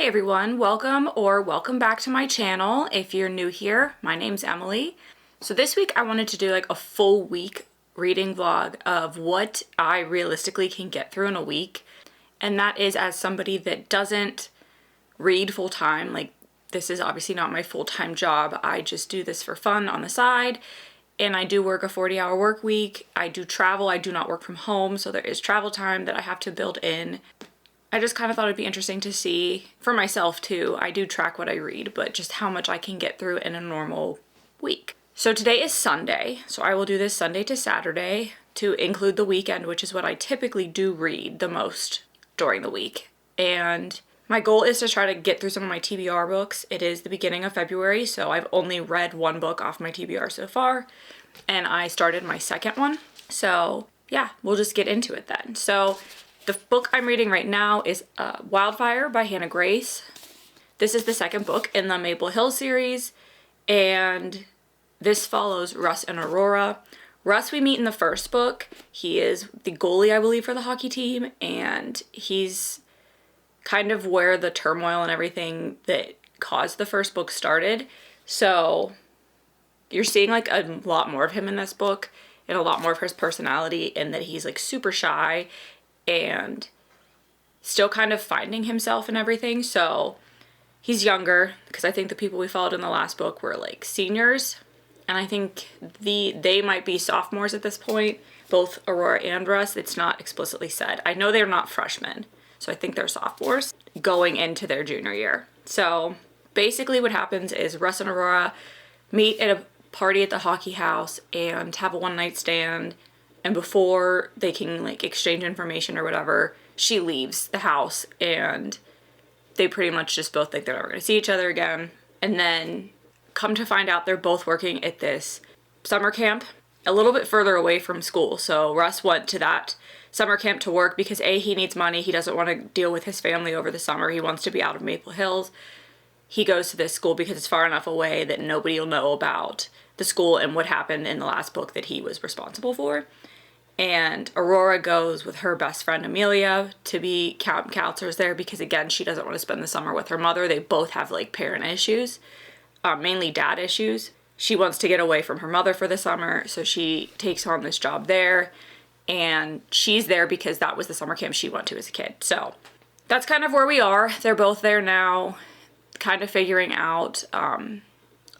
everyone, welcome back to my channel. If you're new here, my name's Emily. So this week I wanted to do like a full week reading vlog of what I realistically can get through in a week. And that is as somebody that doesn't read full time. Like, this is obviously not my full-time job. I just do this for fun on the side. And I do work a 40-hour work week. I do travel. I do not work from home, so there is travel time that I have to build in. I just kind of thought it'd be interesting to see for myself too. I do track what I read, but just how much I can get through in a normal week. So today is Sunday, so I will do this Sunday to Saturday to include the weekend, which is what I typically do read the most during the week. And my goal is to try to get through some of my TBR books. It is the beginning of February, so I've only read one book off my TBR so far, and I started my second one. So yeah, we'll just get into it then. So the book I'm reading right now is Wildfire by Hannah Grace. This is the second book in the Maple Hill series, and this follows Russ and Aurora. Russ we meet in the first book. He is the goalie, I believe, for the hockey team, and he's kind of where the turmoil and everything that caused the first book started. So you're seeing like a lot more of him in this book and a lot more of his personality, in that he's like super shy and still kind of finding himself and everything. So he's younger, because I think the people we followed in the last book were like seniors, and I think they might be sophomores at this point, both Aurora and Russ. It's not explicitly said. I know they're not freshmen, so I think they're sophomores going into their junior year. So basically what happens is Russ and Aurora meet at a party at the hockey house and have a one-night stand. And before they can like exchange information or whatever, she leaves the house, and they pretty much just both think they're never going to see each other again. And then come to find out they're both working at this summer camp a little bit further away from school. So Russ went to that summer camp to work because he needs money. He doesn't want to deal with his family over the summer. He wants to be out of Maple Hills. He goes to this school because it's far enough away that nobody will know about the school and what happened in the last book that he was responsible for. And Aurora goes with her best friend Amelia to be camp counselors there because, again, she doesn't want to spend the summer with her mother. They both have like parent issues, mainly dad issues. She wants to get away from her mother for the summer, so she takes on this job there. And she's there because that was the summer camp she went to as a kid. So that's kind of where we are. They're both there now, kind of figuring out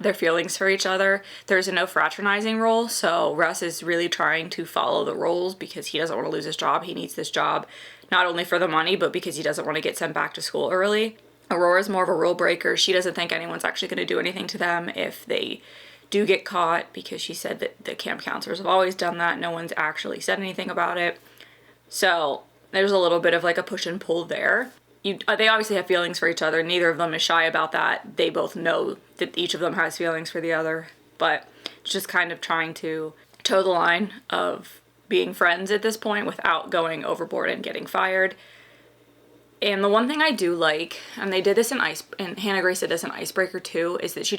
their feelings for each other. There's a no fraternizing rule, so Russ is really trying to follow the rules because he doesn't want to lose his job. He needs this job not only for the money, but because he doesn't want to get sent back to school early. Aurora's more of a rule breaker. She doesn't think anyone's actually going to do anything to them if they do get caught, because she said that the camp counselors have always done that. No one's actually said anything about it. So there's a little bit of like a push and pull there. They obviously have feelings for each other. Neither of them is shy about that. They both know that each of them has feelings for the other, but it's just kind of trying to toe the line of being friends at this point without going overboard and getting fired. And the one thing I do like, and they did this and Hannah Grace did this in Icebreaker too, is that she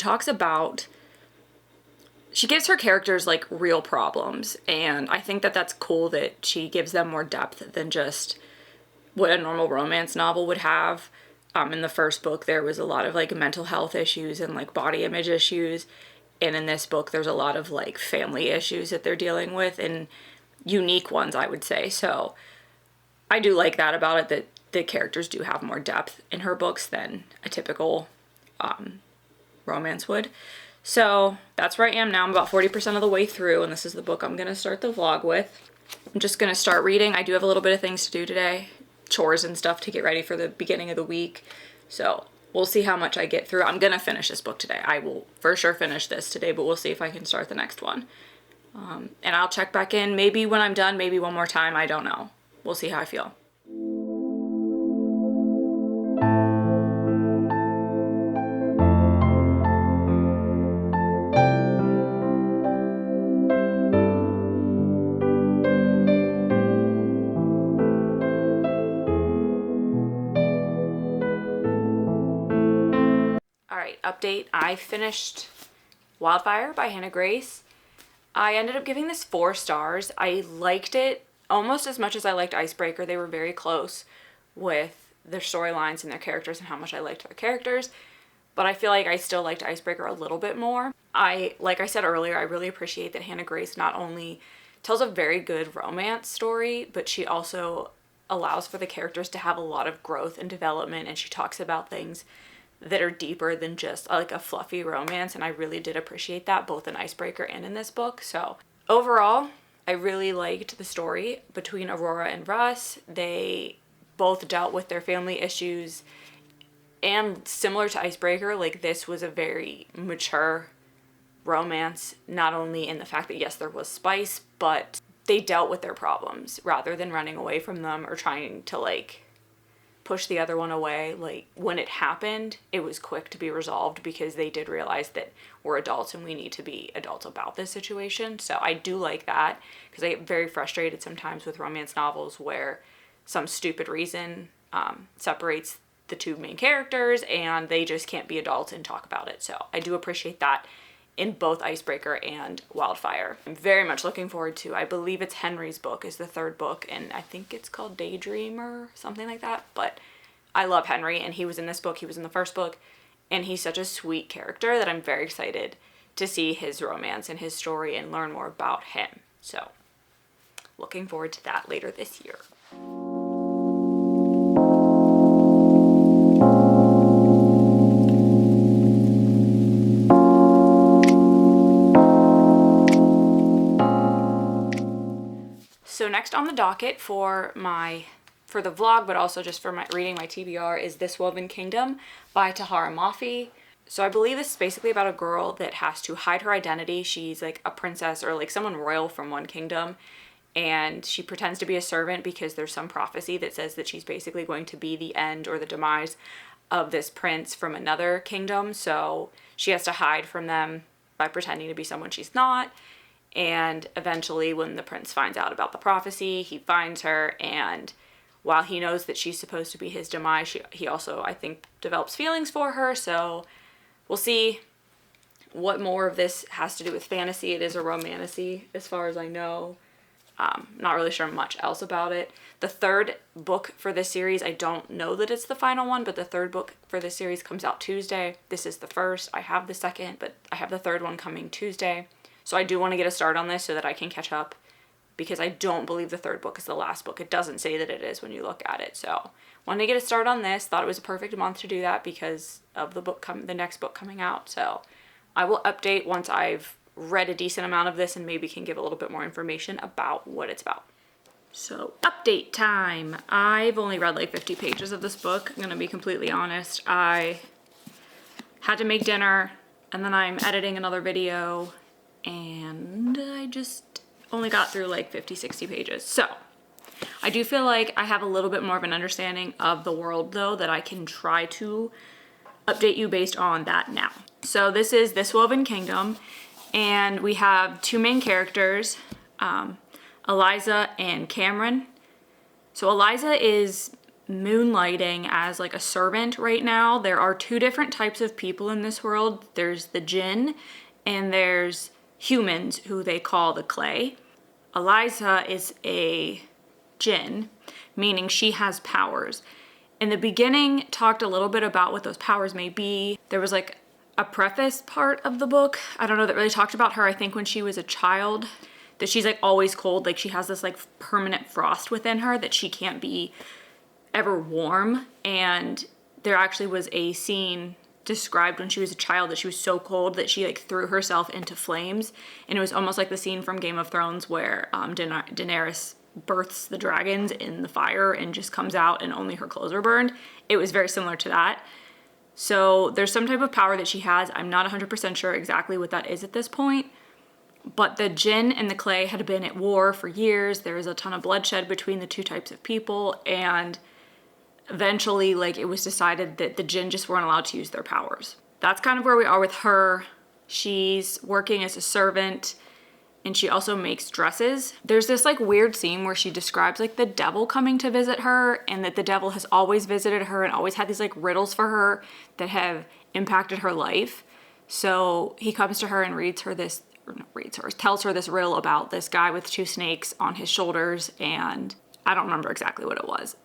gives her characters like real problems. And I think that that's cool that she gives them more depth than just what a normal romance novel would have. In the first book, there was a lot of like mental health issues and like body image issues. And in this book, there's a lot of like family issues that they're dealing with, and unique ones, I would say. So I do like that about it, that the characters do have more depth in her books than a typical romance would. So that's where I am now. I'm about 40% of the way through, and this is the book I'm going to start the vlog with. I'm just going to start reading. I do have a little bit of things to do today, chores and stuff to get ready for the beginning of the week. So we'll see how much I get through. I'm going to finish this book today. I will for sure finish this today, but we'll see if I can start the next one. And I'll check back in maybe when I'm done, maybe one more time. I don't know. We'll see how I feel. Update. I finished Wildfire by Hannah Grace. I ended up giving this 4 stars. I liked it almost as much as I liked Icebreaker. They were very close with their storylines and their characters and how much I liked their characters. But I feel like I still liked Icebreaker a little bit more. Like I said earlier, I really appreciate that Hannah Grace not only tells a very good romance story, but she also allows for the characters to have a lot of growth and development, and she talks about things that are deeper than just like a fluffy romance, and I really did appreciate that both in Icebreaker and in this book. So overall, I really liked the story between Aurora and Russ. They both dealt with their family issues, and similar to Icebreaker, like this was a very mature romance, not only in the fact that yes, there was spice, but they dealt with their problems rather than running away from them or trying to like push the other one away. Like when it happened, it was quick to be resolved because they did realize that we're adults and we need to be adults about this situation. So I do like that, because I get very frustrated sometimes with romance novels where some stupid reason separates the two main characters and they just can't be adults and talk about it. So I do appreciate that in both Icebreaker and Wildfire. I'm very much looking forward to, I believe it's Henry's book is the third book, and I think it's called Daydreamer, something like that. But I love Henry, and he was in this book, he was in the first book, and he's such a sweet character that I'm very excited to see his romance and his story and learn more about him. So looking forward to that later this year. So next on the docket for the vlog, but also just for my reading my TBR, is This Woven Kingdom by Tahereh Mafi. So I believe this is basically about a girl that has to hide her identity. She's like a princess or like someone royal from one kingdom, and she pretends to be a servant because there's some prophecy that says that she's basically going to be the end or the demise of this prince from another kingdom. So she has to hide from them by pretending to be someone she's not. And eventually when the prince finds out about the prophecy, he finds her, and while he knows that she's supposed to be his demise, he also, I think, develops feelings for her. So we'll see what more of this has to do with fantasy. It is a romantasy as far as I know. Not really sure much else about it. The third book for this series, I don't know that it's the final one, but the third book for this series comes out Tuesday. This is the first. I have the second, but I have the third one coming Tuesday. So I do want to get a start on this so that I can catch up, because I don't believe the third book is the last book. It doesn't say that it is when you look at it. So wanted to get a start on this. Thought it was a perfect month to do that because of the next book coming out. So I will update once I've read a decent amount of this and maybe can give a little bit more information about what it's about. So update time. I've only read like 50 pages of this book. I'm going to be completely honest. I had to make dinner, and then I'm editing another video, and I just only got through like 50, 60 pages. So I do feel like I have a little bit more of an understanding of the world though, that I can try to update you based on that now. So this is This Woven Kingdom, and we have two main characters, Eliza and Cameron. So Eliza is moonlighting as like a servant right now. There are two different types of people in this world. There's the jinn and there's humans, who they call the clay. Eliza is a jinn, meaning she has powers. In the beginning, talked a little bit about what those powers may be. There was like a preface part of the book, I don't know, that really talked about her, I think when she was a child, that she's like always cold, like she has this like permanent frost within her, that she can't be ever warm. And there actually was a scene described when she was a child that she was so cold that she like threw herself into flames, and it was almost like the scene from Game of Thrones where Daenerys births the dragons in the fire and just comes out and only her clothes are burned. It was very similar to that. So there's some type of power that she has. I'm not 100% sure exactly what that is at this point, but the jinn and the clay had been at war for years. There was a ton of bloodshed between the two types of people, and eventually, like, it was decided that the jinn just weren't allowed to use their powers. That's kind of where we are with her. She's working as a servant, and she also makes dresses. There's this like weird scene where she describes like the devil coming to visit her, and that the devil has always visited her and always had these like riddles for her that have impacted her life. So he comes to her and tells her this riddle about this guy with two snakes on his shoulders, and I don't remember exactly what it was.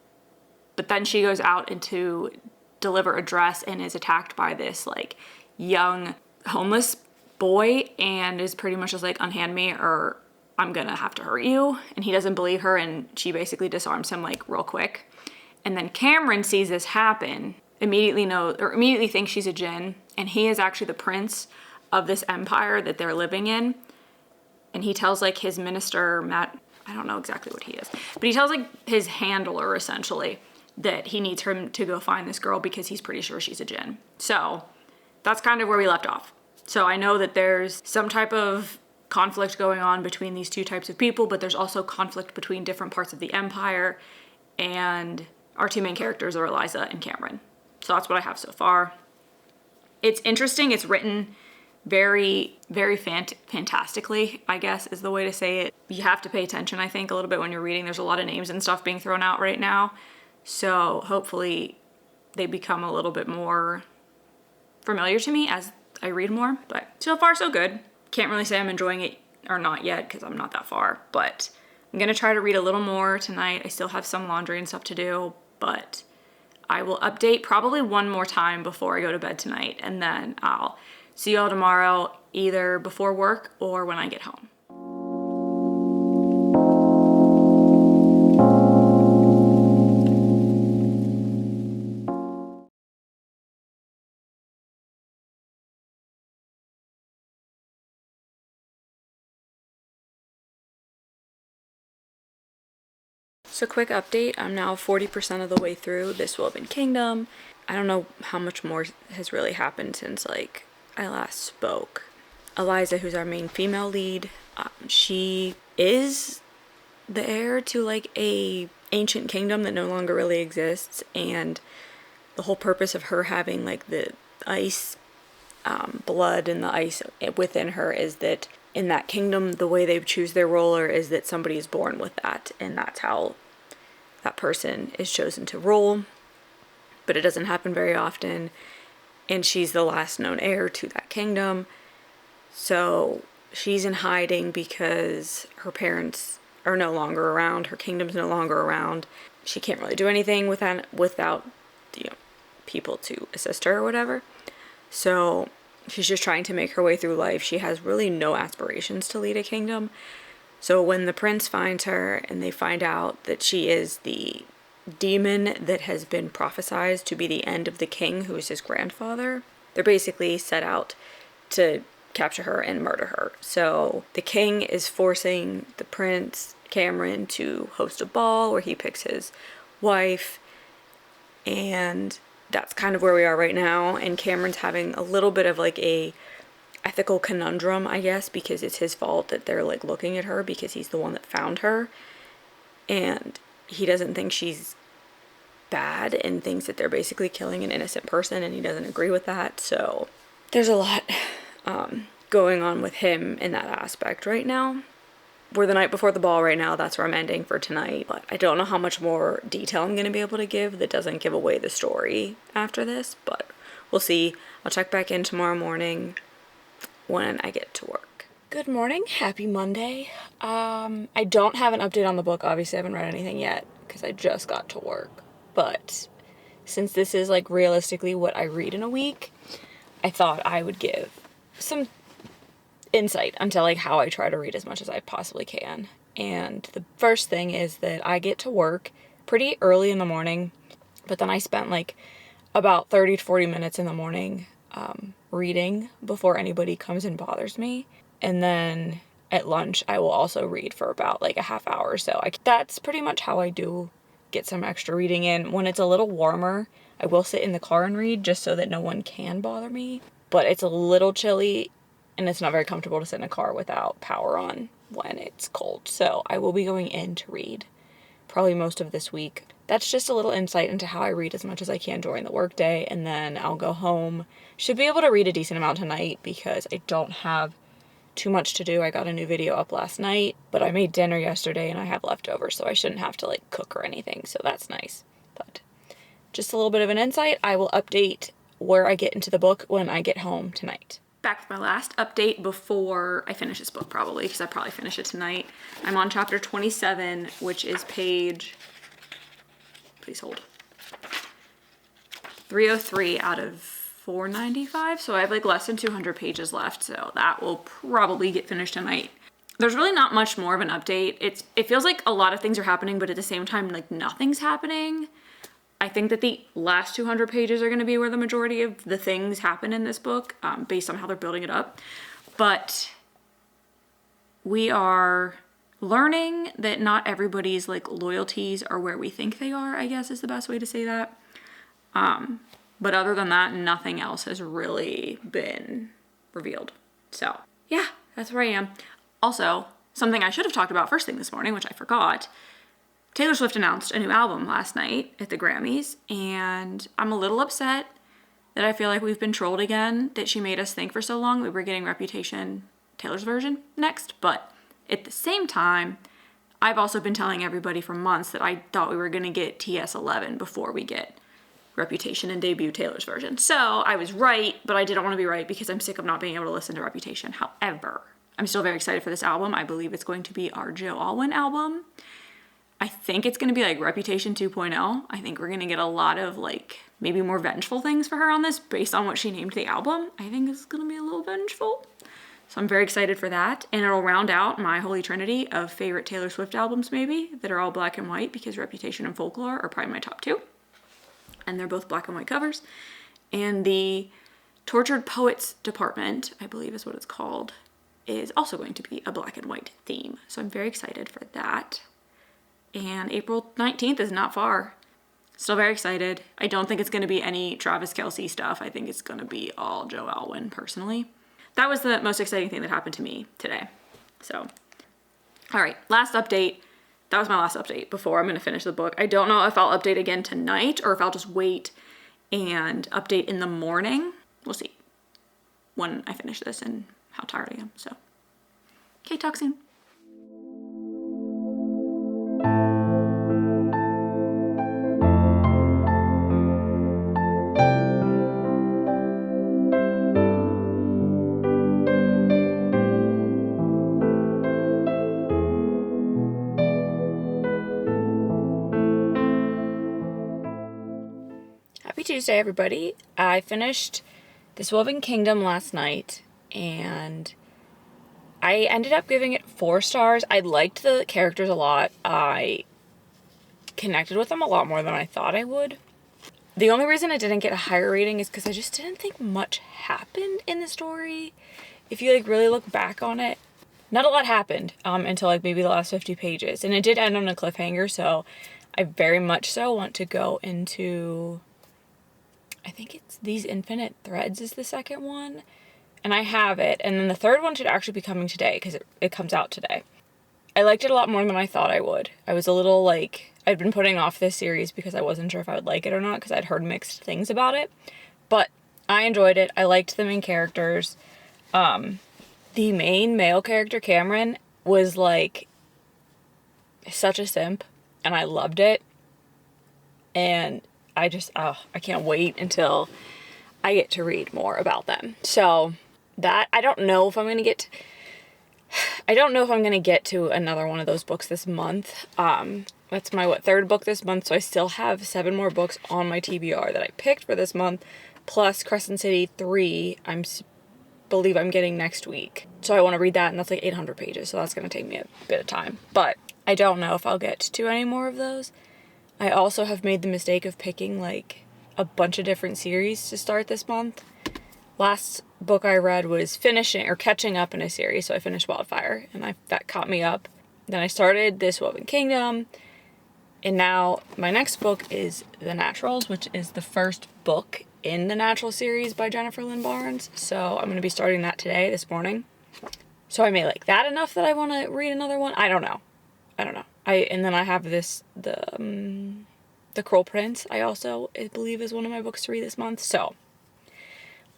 But then she goes out and to deliver a dress and is attacked by this like young homeless boy and is pretty much just like, unhand me or I'm gonna have to hurt you. And he doesn't believe her and she basically disarms him like real quick. And then Cameron sees this happen, immediately thinks she's a djinn, and he is actually the prince of this empire that they're living in. And he tells like his minister, Matt, I don't know exactly what he is, but he tells like his handler essentially that he needs him to go find this girl because he's pretty sure she's a djinn. So that's kind of where we left off. So I know that there's some type of conflict going on between these two types of people, but there's also conflict between different parts of the empire, and our two main characters are Eliza and Cameron. So that's what I have so far. It's interesting. It's written very, very fantastically, I guess is the way to say it. You have to pay attention, I think, a little bit when you're reading. There's a lot of names and stuff being thrown out right now. So hopefully they become a little bit more familiar to me as I read more. But so far, so good. Can't really say I'm enjoying it or not yet because I'm not that far. But I'm going to try to read a little more tonight. I still have some laundry and stuff to do, but I will update probably one more time before I go to bed tonight, and then I'll see y'all tomorrow either before work or when I get home. So quick update, I'm now 40% of the way through This Will Have Been Kingdom. I don't know how much more has really happened since like I last spoke. Eliza, who's our main female lead, she is the heir to like a ancient kingdom that no longer really exists, and the whole purpose of her having like the ice blood and the ice within her is that in that kingdom the way they choose their ruler is that somebody is born with that, and that's how that person is chosen to rule. But it doesn't happen very often, and she's the last known heir to that kingdom. So she's in hiding because her parents are no longer around, her kingdom's no longer around. She can't really do anything without people to assist her or whatever. So she's just trying to make her way through life. She has really no aspirations to lead a kingdom. So when the prince finds her and they find out that she is the demon that has been prophesied to be the end of the king, who is his grandfather, they're basically set out to capture her and murder her. So the king is forcing the prince, Cameron, to host a ball where he picks his wife, and that's kind of where we are right now. And Cameron's having a little bit of like a ethical conundrum, I guess, because it's his fault that they're like looking at her because he's the one that found her, and he doesn't think she's bad and thinks that they're basically killing an innocent person, and he doesn't agree with that. So there's a lot going on with him in that aspect right now. We're the night before the ball right now. That's where I'm ending for tonight, but I don't know how much more detail I'm going to be able to give that doesn't give away the story after this, but we'll see. I'll check back in tomorrow morning when I get to work. Good morning. Happy Monday. I don't have an update on the book. Obviously, I haven't read anything yet because I just got to work. But since this is like realistically what I read in a week, I thought I would give some insight into like how I try to read as much as I possibly can. And the first thing is that I get to work pretty early in the morning, but then I spent like about 30 to 40 minutes in the morning reading before anybody comes and bothers me. And then at lunch, I will also read for about like a half hour or so. That's pretty much how I do get some extra reading in. When it's a little warmer, I will sit in the car and read just so that no one can bother me. But it's a little chilly and it's not very comfortable to sit in a car without power on when it's cold. So I will be going in to read probably most of this week. That's just a little insight into how I read as much as I can during the workday, and then I'll go home. Should be able to read a decent amount tonight because I don't have too much to do. I got a new video up last night, but I made dinner yesterday and I have leftovers, so I shouldn't have to like cook or anything, so that's nice. But just a little bit of an insight. I will update where I get into the book when I get home tonight. Back with my last update before I finish this book, probably, because I'll probably finish it tonight. I'm on chapter 27, which is page, please hold, 303 out of 495, so I have like less than 200 pages left, so that will probably get finished tonight. There's really not much more of an update. It feels like a lot of things are happening, but at the same time, like nothing's happening. I think that the last 200 pages are going to be where the majority of the things happen in this book, based on how they're building it up. But we are learning that not everybody's like loyalties are where we think they are, I guess is the best way to say that. But other than that, nothing else has really been revealed. So yeah, that's where I am. Also, something I should have talked about first thing this morning, which I forgot. Taylor Swift announced a new album last night at the Grammys, and I'm a little upset that I feel like we've been trolled again, that she made us think for so long we were getting Reputation, Taylor's version, next. But at the same time, I've also been telling everybody for months that I thought we were going to get TS11 before we get Reputation and debut Taylor's version. So I was right, but I didn't want to be right because I'm sick of not being able to listen to Reputation. However, I'm still very excited for this album. I believe it's going to be our Joe Alwyn album. I think it's going to be like Reputation 2.0. I think we're going to get a lot of like maybe more vengeful things for her on this based on what she named the album. I think it's going to be a little vengeful. So I'm very excited for that. And it'll round out my holy trinity of favorite Taylor Swift albums maybe that are all black and white, because Reputation and Folklore are probably my top two. And they're both black and white covers. And the Tortured Poets Department, I believe is what it's called, is also going to be a black and white theme. So I'm very excited for that. And April 19th is not far. Still very excited. I don't think it's going to be any Travis Kelce stuff. I think it's going to be all Joe Alwyn personally. That was the most exciting thing that happened to me today. So, all right, last update. That was my last update before I'm going to finish the book. I don't know if I'll update again tonight or if I'll just wait and update in the morning. We'll see when I finish this and how tired I am. So, okay, talk soon. Happy Tuesday, everybody. I finished This Woven Kingdom last night, and I ended up giving it 4 stars. I liked the characters a lot. I connected with them a lot more than I thought I would. The only reason I didn't get a higher rating is because I just didn't think much happened in the story. If you like really look back on it, not a lot happened until like maybe the last 50 pages. And it did end on a cliffhanger, so I very much so want to go into... I think it's These Infinite Threads is the second one. And I have it. And then the third one should actually be coming today because it comes out today. I liked it a lot more than I thought I would. I was a little like... I'd been putting off this series because I wasn't sure if I would like it or not because I'd heard mixed things about it. But I enjoyed it. I liked the main characters. The main male character, Cameron, was like such a simp. And I loved it. And... I can't wait until I get to read more about them. So that, I don't know if I'm going to get to another one of those books this month. That's my, 3rd book this month. So I still have 7 more books on my TBR that I picked for this month, plus Crescent City 3, believe I'm getting next week. So I want to read that, and that's like 800 pages. So that's going to take me a bit of time, but I don't know if I'll get to any more of those. I also have made the mistake of picking like a bunch of different series to start this month. Last book I read was catching up in a series, so I finished Wildfire, and that caught me up. Then I started This Woven Kingdom, and now my next book is The Naturals, which is the first book in the Natural series by Jennifer Lynn Barnes. So I'm going to be starting that today, this morning. So I may like that enough that I want to read another one. I don't know. And then I have the Cruel Prince, I believe is one of my books to read this month. So,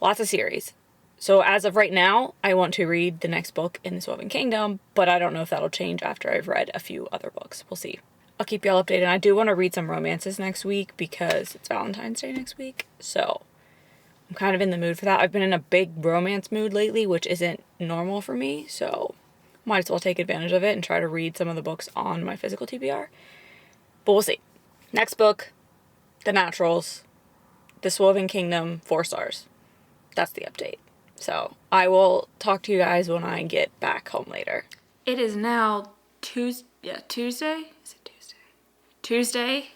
lots of series. So as of right now, I want to read the next book in This Woven Kingdom, but I don't know if that'll change after I've read a few other books. We'll see. I'll keep y'all updated. I do want to read some romances next week because it's Valentine's Day next week. So, I'm kind of in the mood for that. I've been in a big romance mood lately, which isn't normal for me, so... might as well take advantage of it and try to read some of the books on my physical TBR. But we'll see. Next book, The Naturals. This Woven Kingdom, 4 stars. That's the update. So I will talk to you guys when I get back home later. It is now Tuesday. Is it Tuesday? Tuesday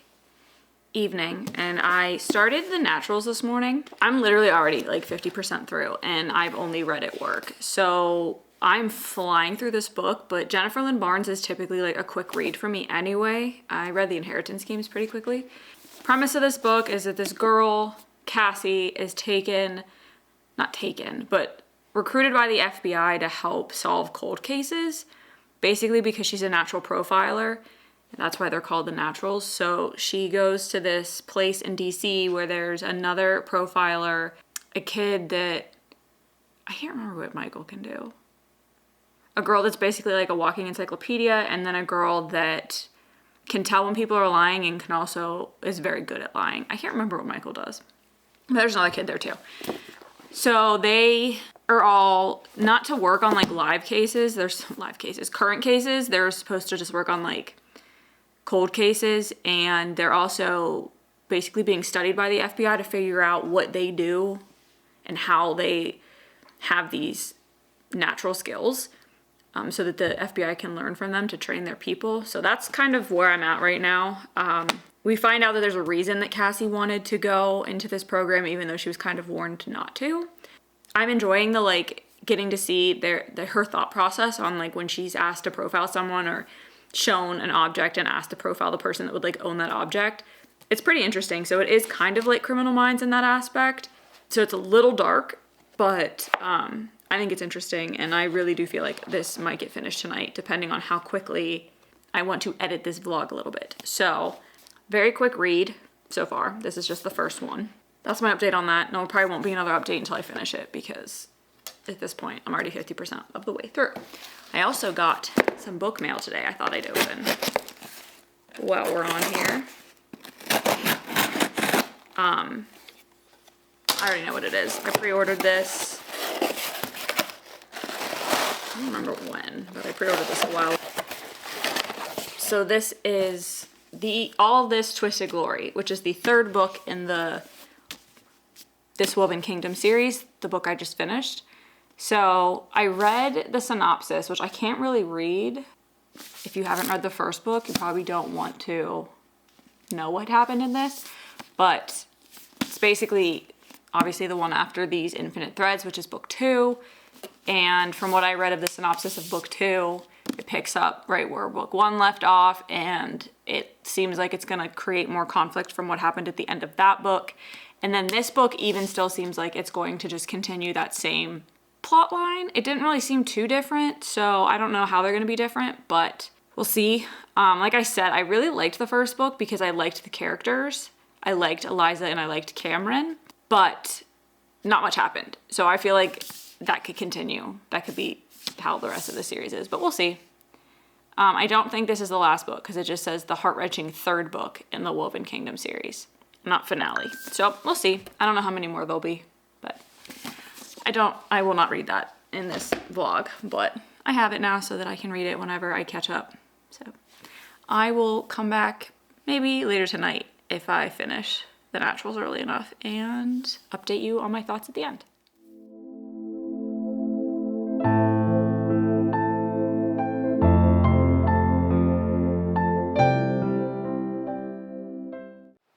evening, and I started The Naturals this morning. I'm literally already like 50% through, and I've only read it work. So I'm flying through this book, but Jennifer Lynn Barnes is typically like a quick read for me anyway. I read The Inheritance Games pretty quickly. Premise of this book is that this girl, Cassie, is but recruited by the FBI to help solve cold cases, basically because she's a natural profiler. That's why they're called The Naturals. So she goes to this place in DC where there's another profiler, a kid that, I can't remember what Michael can do. A girl that's basically like a walking encyclopedia, and then a girl that can tell when people are lying and can also is very good at lying. I can't remember what Michael does. But there's another kid there too. So they are all not to work on like live cases. There's live cases, current cases. They're supposed to just work on like cold cases, and they're also basically being studied by the FBI to figure out what they do and how they have these natural skills, so that the FBI can learn from them to train their people. So that's kind of where I'm at right now. We find out that there's a reason that Cassie wanted to go into this program, even though she was kind of warned not to. I'm enjoying the like getting to see her thought process on like when she's asked to profile someone or shown an object and asked to profile the person that would like own that object. It's pretty interesting. So it is kind of like Criminal Minds in that aspect. So it's a little dark, but I think it's interesting, and I really do feel like this might get finished tonight, depending on how quickly I want to edit this vlog a little bit. So very quick read so far. This is just the first one. That's my update on that. No, it probably won't be another update until I finish it, because at this point I'm already 50% of the way through. I also got some book mail today I thought I'd open while we're on here. I already know what it is. I pre-ordered this. I don't remember when, but I pre-ordered this a while. So this is All This Twisted Glory, which is the third book in the This Woven Kingdom series, the book I just finished. So I read the synopsis, which I can't really read. If you haven't read the first book, you probably don't want to know what happened in this. But it's basically, obviously, the one after these Infinite Threads, which is book 2. And from what I read of the synopsis of book 2, it picks up right where book 1 left off. And it seems like it's going to create more conflict from what happened at the end of that book. And then this book even still seems like it's going to just continue that same plot line. It didn't really seem too different, so I don't know how they're going to be different, but we'll see. Like I said, I really liked the first book because I liked the characters. I liked Eliza and I liked Cameron, but not much happened. So I feel like that could continue. That could be how the rest of the series is, but we'll see. I don't think this is the last book because it just says the heart-wrenching third book in the Woven Kingdom series, not finale. So we'll see. I don't know how many more there'll be, but I will not read that in this vlog, but I have it now so that I can read it whenever I catch up. So I will come back maybe later tonight if I finish The Naturals early enough and update you on my thoughts at the end.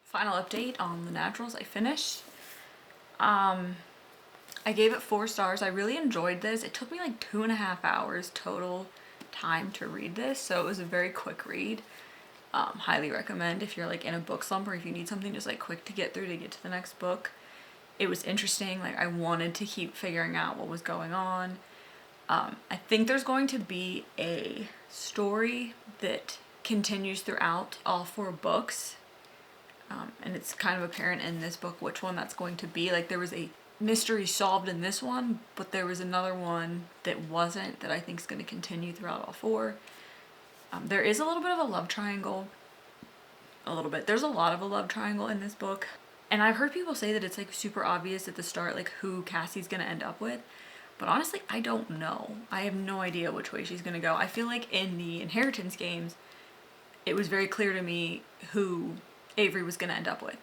Final update on The Naturals. I finished. I gave it 4 stars. I really enjoyed this. It took me like 2.5 hours total time to read this, so it was a very quick read. Highly recommend if you're like in a book slump or if you need something just like quick to get through to get to the next book. It was interesting. Like I wanted to keep figuring out what was going on. I think there's going to be a story that continues throughout all 4 books. And it's kind of apparent in this book which one that's going to be. Like there was a mystery solved in this one, but there was another one that wasn't, that I think is going to continue throughout all 4. There is a little bit of a love triangle. A little bit. There's a lot of a love triangle in this book. And I've heard people say that it's like super obvious at the start like who Cassie's going to end up with. But honestly, I don't know. I have no idea which way she's going to go. I feel like in the Inheritance Games, it was very clear to me who Avery was going to end up with.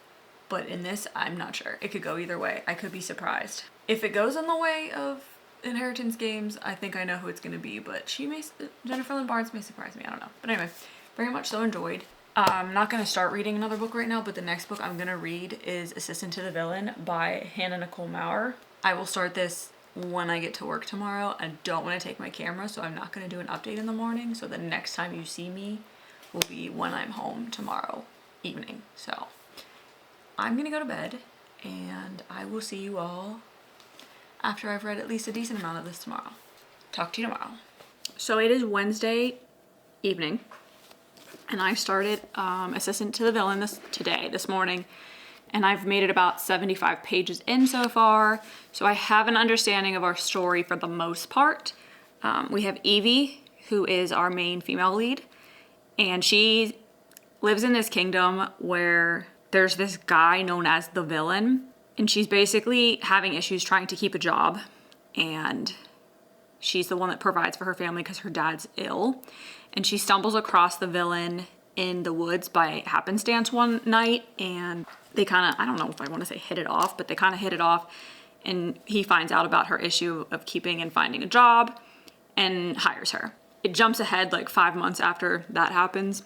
but in this, I'm not sure. It could go either way. I could be surprised. If it goes in the way of Inheritance Games, I think I know who it's gonna be, but Jennifer Lynn Barnes may surprise me, I don't know. But anyway, very much so enjoyed. I'm not gonna start reading another book right now, but the next book I'm gonna read is Assistant to the Villain by Hannah Nicole Maurer. I will start this when I get to work tomorrow. I don't want to take my camera, so I'm not gonna do an update in the morning, so the next time you see me will be when I'm home tomorrow evening. So I'm gonna go to bed, and I will see you all after I've read at least a decent amount of this tomorrow. Talk to you tomorrow. So it is Wednesday evening, and I started Assistant to the Villain this morning, and I've made it about 75 pages in so far, so I have an understanding of our story for the most part. We have Evie, who is our main female lead, and she lives in this kingdom where there's this guy known as the Villain, and she's basically having issues trying to keep a job, and she's the one that provides for her family because her dad's ill, and she stumbles across the Villain in the woods by happenstance one night, and they kind of, I don't know if I want to say hit it off, but they kind of hit it off, and he finds out about her issue of keeping and finding a job and hires her. It jumps ahead like 5 months after that happens,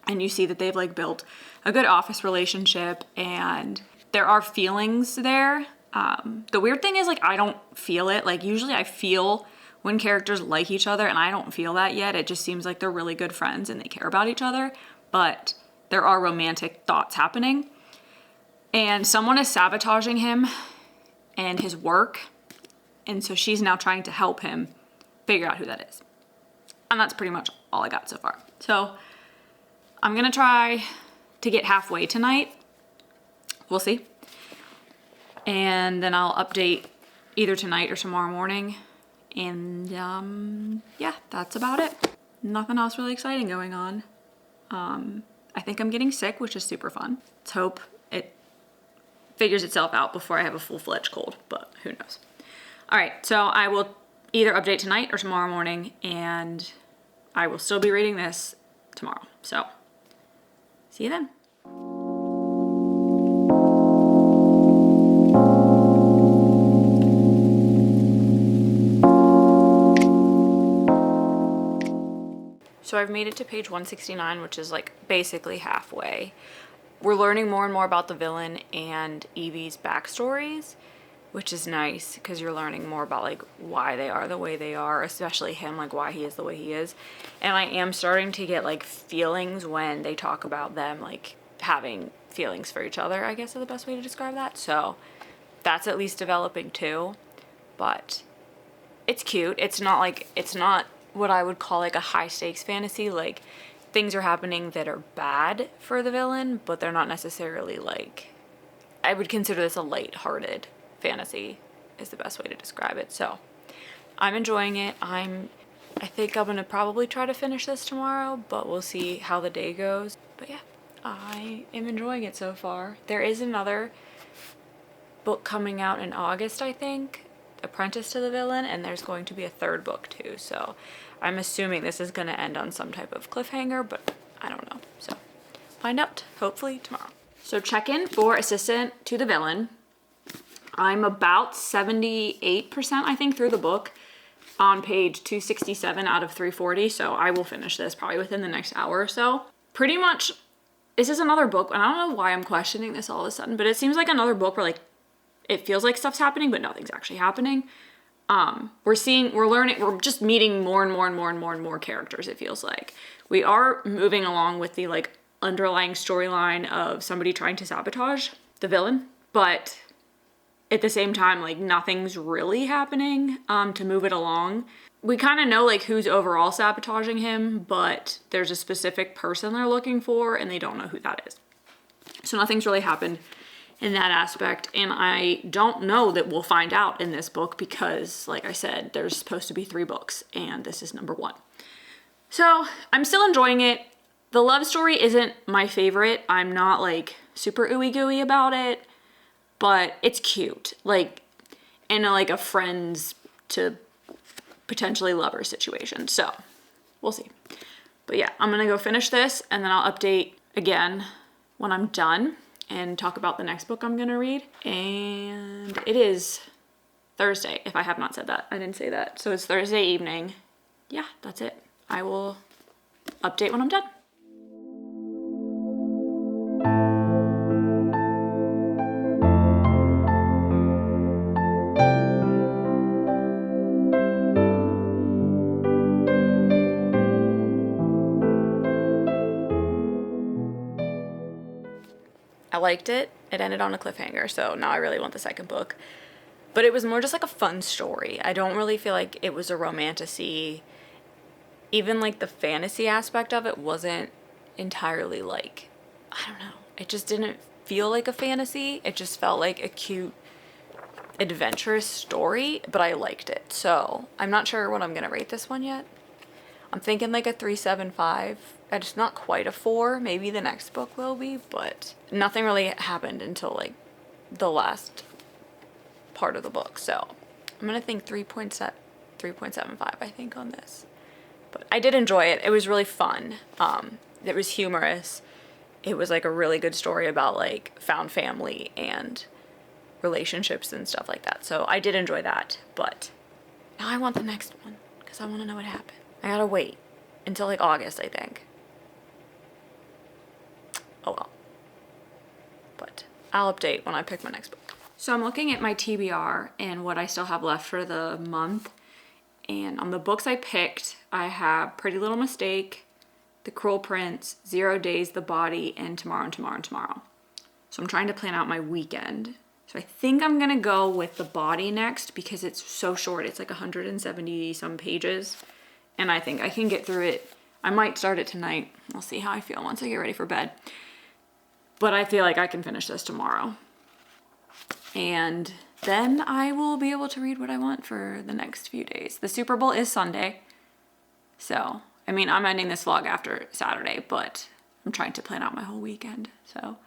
and you see that they've like built a good office relationship, and there are feelings there. The weird thing is, like, I don't feel it. Like, usually I feel when characters like each other, and I don't feel that yet. It just seems like they're really good friends and they care about each other, but there are romantic thoughts happening. And someone is sabotaging him and his work, and so she's now trying to help him figure out who that is. And that's pretty much all I got so far. So I'm gonna try to get halfway tonight. We'll see. And then I'll update either tonight or tomorrow morning. And yeah, that's about it. Nothing else really exciting going on. I think I'm getting sick, which is super fun. Let's hope it figures itself out before I have a full-fledged cold, but who knows. All right, so I will either update tonight or tomorrow morning, and I will still be reading this tomorrow. So see you then. So I've made it to page 169, which is like basically halfway. We're learning more and more about the Villain and Evie's backstories, which is nice because you're learning more about like why they are the way they are, especially him, like why he is the way he is. And I am starting to get like feelings when they talk about them like having feelings for each other, I guess is the best way to describe that. So that's at least developing too, but it's cute. It's not what I would call like a high stakes fantasy. Like, things are happening that are bad for the Villain, but they're not necessarily like, I would consider this a light-hearted fantasy is the best way to describe it. So I'm enjoying it. I think I'm gonna probably try to finish this tomorrow, but we'll see how the day goes. But yeah, I am enjoying it so far. There is another book coming out in August, I think, Apprentice to the Villain, and there's going to be a third book too, so I'm assuming this is going to end on some type of cliffhanger, but I don't know. So find out hopefully tomorrow. So check in for Assistant to the Villain. I'm about 78% I think through the book, on page 267 out of 340, so I will finish this probably within the next hour or so. Pretty much this is another book, and I don't know why I'm questioning this all of a sudden, but it seems like another book where like it feels like stuff's happening, but nothing's actually happening. We're learning, we're just meeting more and more characters, it feels like. We are moving along with the like underlying storyline of somebody trying to sabotage the Villain, but at the same time, like nothing's really happening to move it along. We kind of know like who's overall sabotaging him, but there's a specific person they're looking for and they don't know who that is. So nothing's really happened in that aspect, and I don't know that we'll find out in this book because, like I said, there's supposed to be 3 books, and this is number 1. So I'm still enjoying it. The love story isn't my favorite. I'm not like super ooey gooey about it, but it's cute, like in a friends to potentially lover situation. So we'll see. But yeah, I'm gonna go finish this, and then I'll update again when I'm done. and talk about the next book I'm gonna read. And it is Thursday, if I have not said that. I didn't say that. So it's Thursday evening. Yeah, that's it. I will update when I'm done. I liked it. It ended on a cliffhanger, so now I really want the second book. But it was more just like a fun story. I don't really feel like it was a romantasy. Even like the fantasy aspect of it wasn't entirely like, I don't know. It just didn't feel like a fantasy. It just felt like a cute, adventurous story, but I liked it. So I'm not sure what I'm gonna rate this one yet. I'm thinking like a 3.75. It's not quite a 4. Maybe the next book will be, but nothing really happened until like the last part of the book. So I'm gonna think 3.75, I think, on this. But I did enjoy it. It was really fun. It was humorous. It was like a really good story about like found family and relationships and stuff like that. So I did enjoy that, but now I want the next one because I want to know what happened. I gotta wait until like August, I think. Oh well. But I'll update when I pick my next book. So I'm looking at my TBR and what I still have left for the month. And on the books I picked, I have Pretty Little Mistake, The Cruel Prince, 0 Days, The Body, and Tomorrow and Tomorrow and Tomorrow. So I'm trying to plan out my weekend. So I think I'm gonna go with The Body next because it's so short. It's like 170 some pages. And I think I can get through it. I might start it tonight. I'll see how I feel once I get ready for bed. But I feel like I can finish this tomorrow. And then I will be able to read what I want for the next few days. The Super Bowl is Sunday. So, I mean, I'm ending this vlog after Saturday, but I'm trying to plan out my whole weekend. So,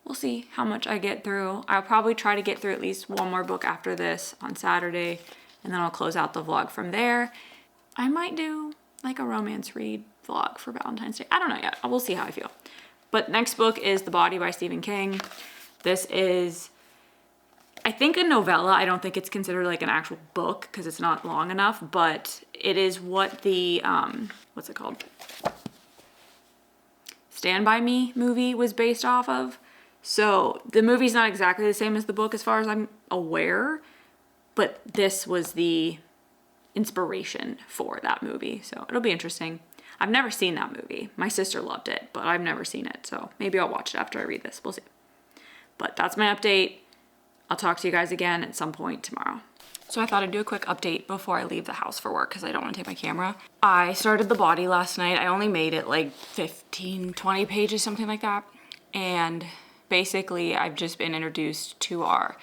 we'll see how much I get through. I'll probably try to get through at least one more book after this on Saturday. And then I'll close out the vlog from there. I might do like a romance read vlog for Valentine's Day. I don't know yet. We'll see how I feel. But next book is The Body by Stephen King. This is, I think, a novella. I don't think it's considered like an actual book because it's not long enough, but it is what the, what's it called? Stand By Me movie was based off of. So the movie's not exactly the same as the book as far as I'm aware, but this was the inspiration for that movie. So it'll be interesting. I've never seen that movie. My sister loved it, but I've never seen it. So maybe I'll watch it after I read this. We'll see. But that's my update. I'll talk to you guys again at some point tomorrow. So I thought I'd do a quick update before I leave the house for work because I don't want to take my camera. I started The Body last night. I only made it like 15, 20 pages, something like that. And basically I've just been introduced to our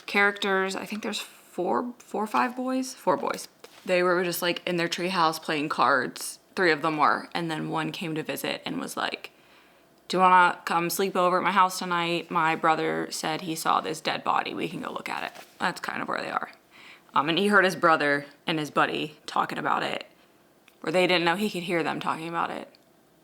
characters. I think there's four or five boys. 4 boys. They were just like in their treehouse playing cards. 3 of them were. And then one came to visit and was like, do you want to come sleep over at my house tonight? My brother said he saw this dead body. We can go look at it. That's kind of where they are. And he heard his brother and his buddy talking about it. Or they didn't know he could hear them talking about it.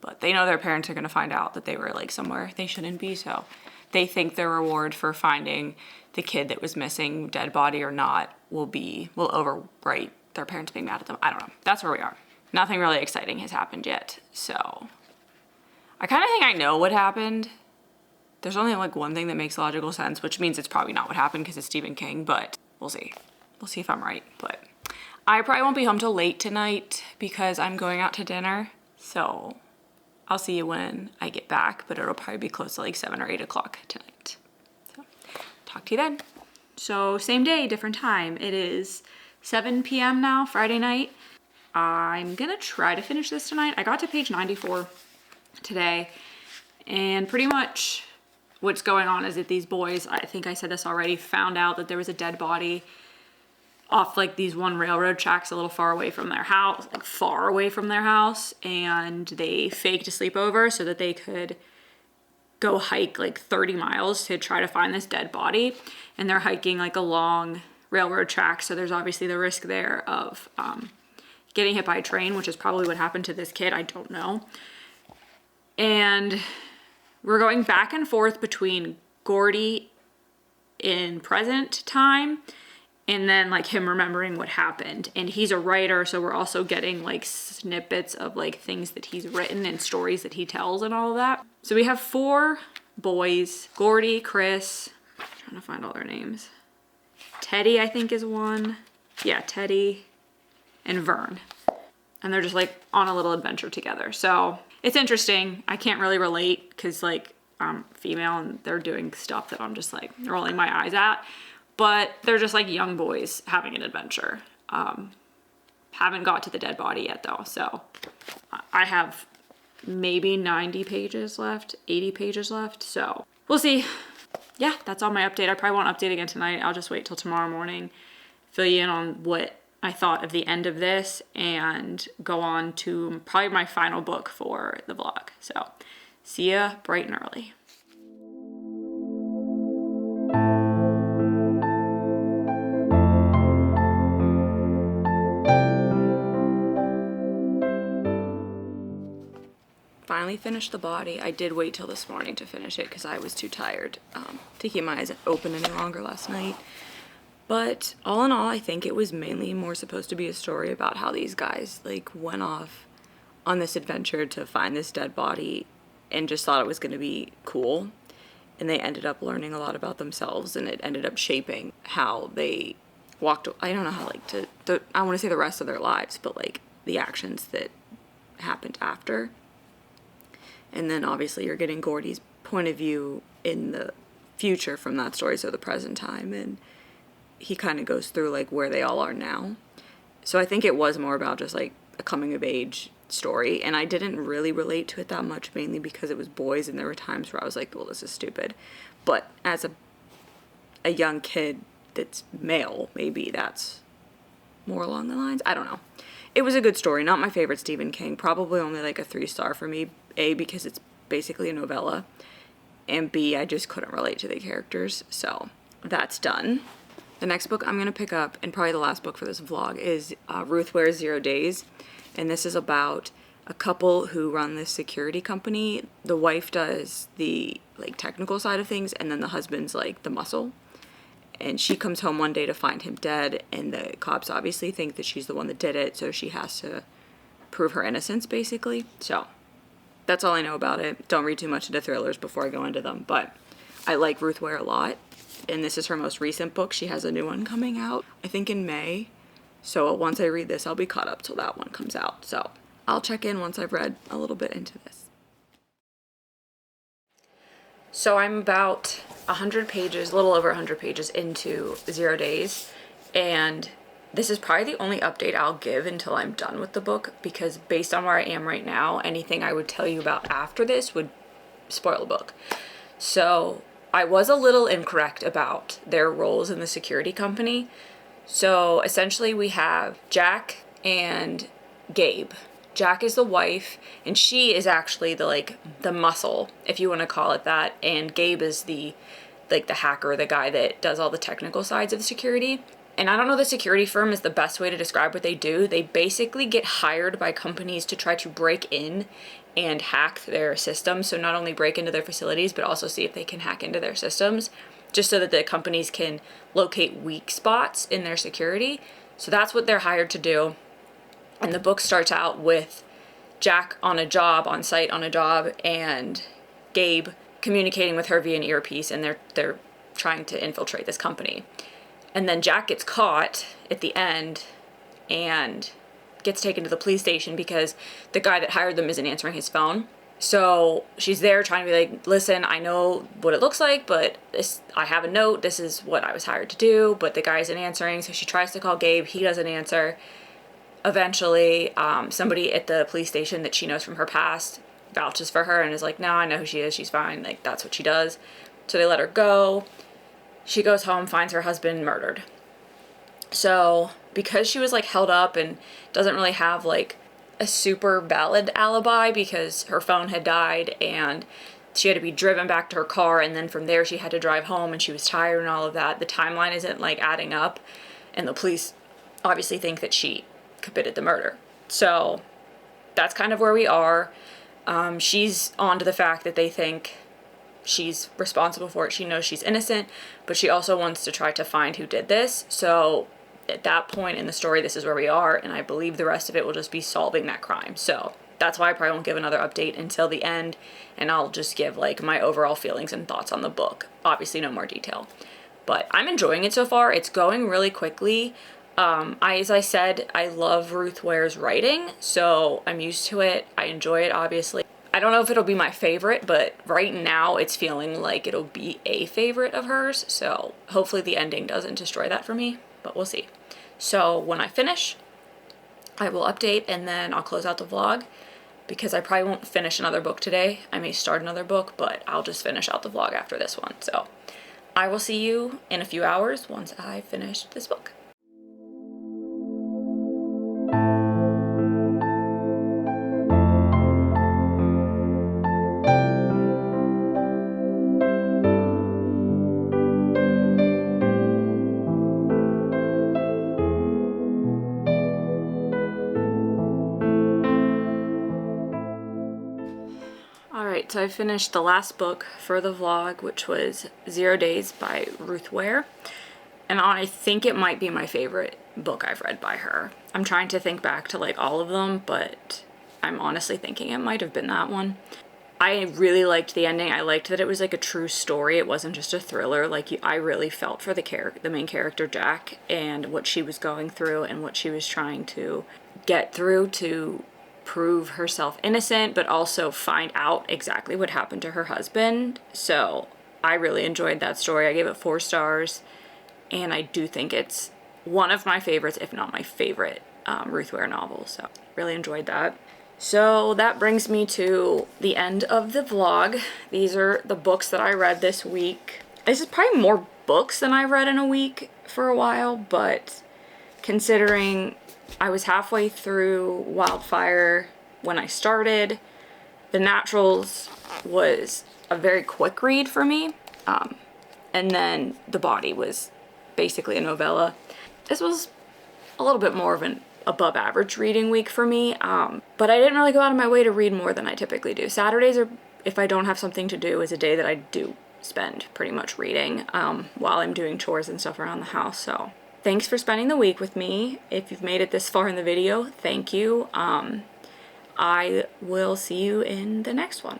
But they know their parents are going to find out that they were like somewhere they shouldn't be. So they think their reward for finding the kid that was missing, dead body or not, will overwrite their parents being mad at them. I don't know. That's where we are. Nothing really exciting has happened yet. So I kind of think I know what happened. There's only like one thing that makes logical sense, which means it's probably not what happened because it's Stephen King, but we'll see. We'll see if I'm right. But I probably won't be home till late tonight because I'm going out to dinner. So I'll see you when I get back, but it'll probably be close to like 7 or 8 o'clock tonight. So talk to you then. So same day, different time. It is 7 p.m. now, Friday night. I'm gonna try to finish this tonight. I got to page 94 today, and pretty much what's going on is that these boys, I think I said this already, found out that there was a dead body off like these one railroad tracks a little far away from their house, like far away from their house, and they faked a sleepover so that they could go hike like 30 miles to try to find this dead body. And they're hiking like along railroad tracks, so there's obviously the risk there of getting hit by a train, which is probably what happened to this kid. I don't know. And we're going back and forth between Gordy in present time and then like him remembering what happened. And he's a writer, so we're also getting like snippets of like things that he's written and stories that he tells and all of that. So we have 4 boys: Gordy, Chris, I'm trying to find all their names. Teddy, I think, is one. Yeah, Teddy and Vern. And they're just like on a little adventure together. So it's interesting. I can't really relate because like I'm female and they're doing stuff that I'm just like rolling my eyes at. But they're just like young boys having an adventure. Haven't got to the dead body yet though. So I have maybe 90 pages left, 80 pages left. So we'll see. Yeah, that's all my update. I probably won't update again tonight. I'll just wait till tomorrow morning, fill you in on what I thought of the end of this, and go on to probably my final book for the vlog. So see ya bright and early. Finally finished The Body. I did wait till this morning to finish it because I was too tired to keep my eyes open any longer last night. But all in all, I think it was mainly more supposed to be a story about how these guys like went off on this adventure to find this dead body and just thought it was going to be cool. And they ended up learning a lot about themselves, and it ended up shaping how they walked. I don't know how I want to say the rest of their lives, but like the actions that happened after. And then obviously you're getting Gordy's point of view in the future from that story, so the present time, and he kind of goes through like where they all are now. So I think it was more about just like a coming of age story, and I didn't really relate to it that much, mainly because it was boys and there were times where I was like, well, this is stupid. But as a young kid that's male, maybe that's more along the lines. I don't know. It was a good story. Not my favorite Stephen King. Probably only like a 3-star for me. A, because it's basically a novella. And B, I just couldn't relate to the characters. So that's done. The next book I'm going to pick up, and probably the last book for this vlog, is Ruth Wears 0 Days. And this is about a couple who run this security company. The wife does the like technical side of things, and then the husband's like the muscle. And she comes home one day to find him dead, and the cops obviously think that she's the one that did it, so she has to prove her innocence, basically. So that's all I know about it. Don't read too much into thrillers before I go into them, but I like Ruth Ware a lot, and this is her most recent book. She has a new one coming out, I think in May, so once I read this, I'll be caught up till that one comes out. So I'll check in once I've read a little bit into this. So I'm about 100 pages, a little over 100 pages into 0 Days, and this is probably the only update I'll give until I'm done with the book, because based on where I am right now, anything I would tell you about after this would spoil the book. So I was a little incorrect about their roles in the security company. So essentially we have Jack and Gabe. Jack is the wife, and she is actually the muscle, if you want to call it that, and Gabe is the hacker, the guy that does all the technical sides of security. And I don't know, the security firm is the best way to describe what they do. They basically get hired by companies to try to break in and hack their systems. So not only break into their facilities, but also see if they can hack into their systems, just so that the companies can locate weak spots in their security. So that's what they're hired to do. And the book starts out with Jack on a job, on site on a job, and Gabe communicating with her via an earpiece, and they're trying to infiltrate this company. And then Jack gets caught at the end and gets taken to the police station because the guy that hired them isn't answering his phone. So she's there trying to be like, listen, I know what it looks like, but I have a note, this is what I was hired to do, but the guy isn't answering. So she tries to call Gabe, he doesn't answer. Eventually, somebody at the police station that she knows from her past vouches for her and is like, no, I know who she is, she's fine, like that's what she does. So they let her go. She goes home, finds her husband murdered. So because she was like held up and doesn't really have like a super valid alibi because her phone had died and she had to be driven back to her car, and then from there she had to drive home and she was tired and all of that, the timeline isn't like adding up, and the police obviously think that she committed the murder. So that's kind of where we are. She's on to the fact that they think she's responsible for it. She knows she's innocent, but she also wants to try to find who did this. So at that point in the story, this is where we are, and I believe the rest of it will just be solving that crime. So that's why I probably won't give another update until the end, and I'll just give like my overall feelings and thoughts on the book. Obviously no more detail, but I'm enjoying it so far. It's going really quickly. As I said, I love Ruth Ware's writing, so I'm used to it. I enjoy it, obviously. I don't know if it'll be my favorite, but right now it's feeling like it'll be a favorite of hers, so hopefully the ending doesn't destroy that for me, but we'll see. So when I finish, I will update, and then I'll close out the vlog, because I probably won't finish another book today. I may start another book, but I'll just finish out the vlog after this one. So I will see you in a few hours once I finish this book. Alright, so I finished the last book for the vlog, which was 0 Days by Ruth Ware. And I think it might be my favorite book I've read by her. I'm trying to think back to like all of them, but I'm honestly thinking it might have been that one. I really liked the ending. I liked that it was like a true story. It wasn't just a thriller. Like I really felt for the main character, Jack, and what she was going through and what she was trying to get through to prove herself innocent, but also find out exactly what happened to her husband. So I really enjoyed that story. I gave it 4 stars, and I do think it's one of my favorites, if not my favorite, Ruth Ware novel. So really enjoyed that. So that brings me to the end of the vlog. These are the books that I read this week. This is probably more books than I've read in a week for a while, but considering I was halfway through Wildfire when I started, The Naturals was a very quick read for me, and then The Body was basically a novella. This was a little bit more of an above average reading week for me, but I didn't really go out of my way to read more than I typically do. Saturdays, are, if I don't have something to do, is a day that I do spend pretty much reading while I'm doing chores and stuff around the house. So thanks for spending the week with me. If you've made it this far in the video, thank you. I will see you in the next one.